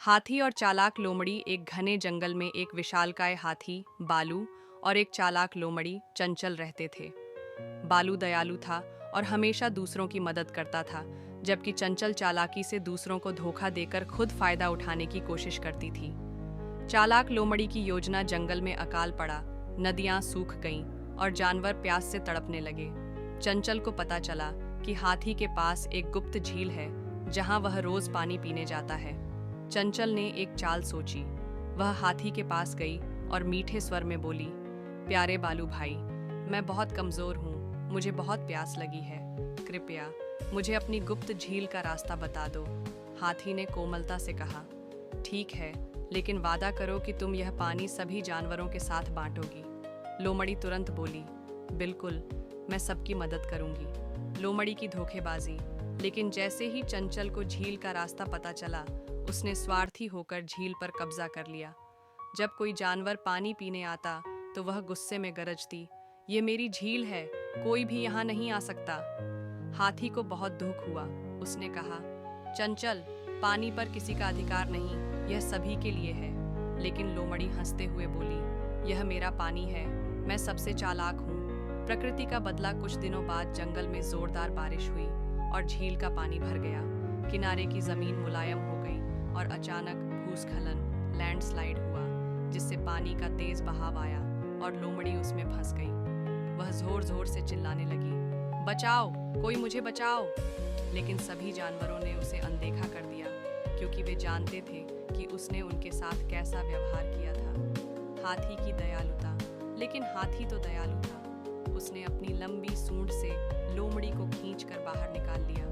हाथी और चालाक लोमड़ी। एक घने जंगल में एक विशालकाय हाथी बालू और एक चालाक लोमड़ी चंचल रहते थे। बालू दयालु था और हमेशा दूसरों की मदद करता था, जबकि चंचल चालाकी से दूसरों को धोखा देकर खुद फायदा उठाने की कोशिश करती थी। चालाक लोमड़ी की योजना जंगल में अकाल पड़ा, नदियां सूख गईं और जानवर प्यास से तड़पने लगे। चंचल को पता चला कि हाथी के पास एक गुप्त झील है, जहां वह रोज पानी पीने जाता है। चंचल ने एक चाल सोची। वह हाथी के पास गई और मीठे स्वर में बोली, प्यारे बालू भाई, मैं बहुत कमजोर हूँ, मुझे बहुत प्यास लगी है। कृपया मुझे अपनी गुप्त झील का रास्ता बता दो। हाथी ने कोमलता से कहा, ठीक है, लेकिन वादा करो कि तुम यह पानी सभी जानवरों के साथ बांटोगी। लोमड़ी तुरंत बोली, बिल्कुल, मैं सबकी मदद करूंगी। लोमड़ी की धोखेबाजी। लेकिन जैसे ही चंचल को झील का रास्ता पता चला, उसने स्वार्थी होकर झील पर कब्जा कर लिया। जब कोई जानवर पानी पीने आता तो वह गुस्से में गरजती, ये मेरी झील है, कोई भी यहाँ नहीं आ सकता। हाथी को बहुत दुख हुआ। उसने कहा, चंचल, पानी पर किसी का अधिकार नहीं, यह सभी के लिए है। लेकिन लोमड़ी हंसते हुए बोली, यह मेरा पानी है, मैं सबसे चालाक हूँ। प्रकृति का बदला। कुछ दिनों बाद जंगल में जोरदार बारिश हुई और झील का पानी भर गया। किनारे की जमीन मुलायम हो गई और अचानक भूस्खलन, लैंडस्लाइड हुआ, जिससे पानी का तेज बहाव आया और लोमड़ी उसमें फंस गई। वह जोर जोर से चिल्लाने लगी, बचाओ, कोई मुझे बचाओ। लेकिन सभी जानवरों ने उसे अनदेखा कर दिया, क्योंकि वे जानते थे कि उसने उनके साथ कैसा व्यवहार किया था। हाथी की दयालुता। लेकिन हाथी तो दयालु था। उसने अपनी लंबी सूंड से लोमड़ी को खींचकर बाहर निकाल लिया।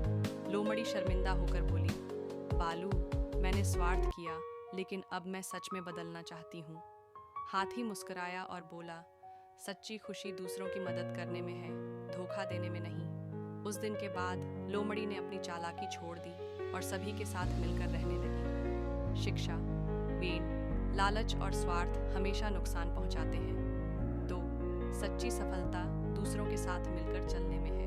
लोमड़ी शर्मिंदा होकर बोली, बालू, मैंने स्वार्थ किया, लेकिन अब मैं सच में बदलना चाहती हूँ। हाथी मुस्कुराया और बोला, सच्ची खुशी दूसरों की मदद करने में है, धोखा देने में नहीं। उस दिन के बाद लोमड़ी ने अपनी चालाकी छोड़ दी और सभी के साथ मिलकर रहने लगी। शिक्षा। वेन, लालच और स्वार्थ हमेशा नुकसान पहुंचाते हैं। 2. सच्ची सफलता दूसरों के साथ मिलकर चलने में है।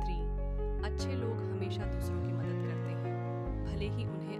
3. अच्छे लोग हमेशा दूसरों की मदद करते हैं, भले ही उन्हें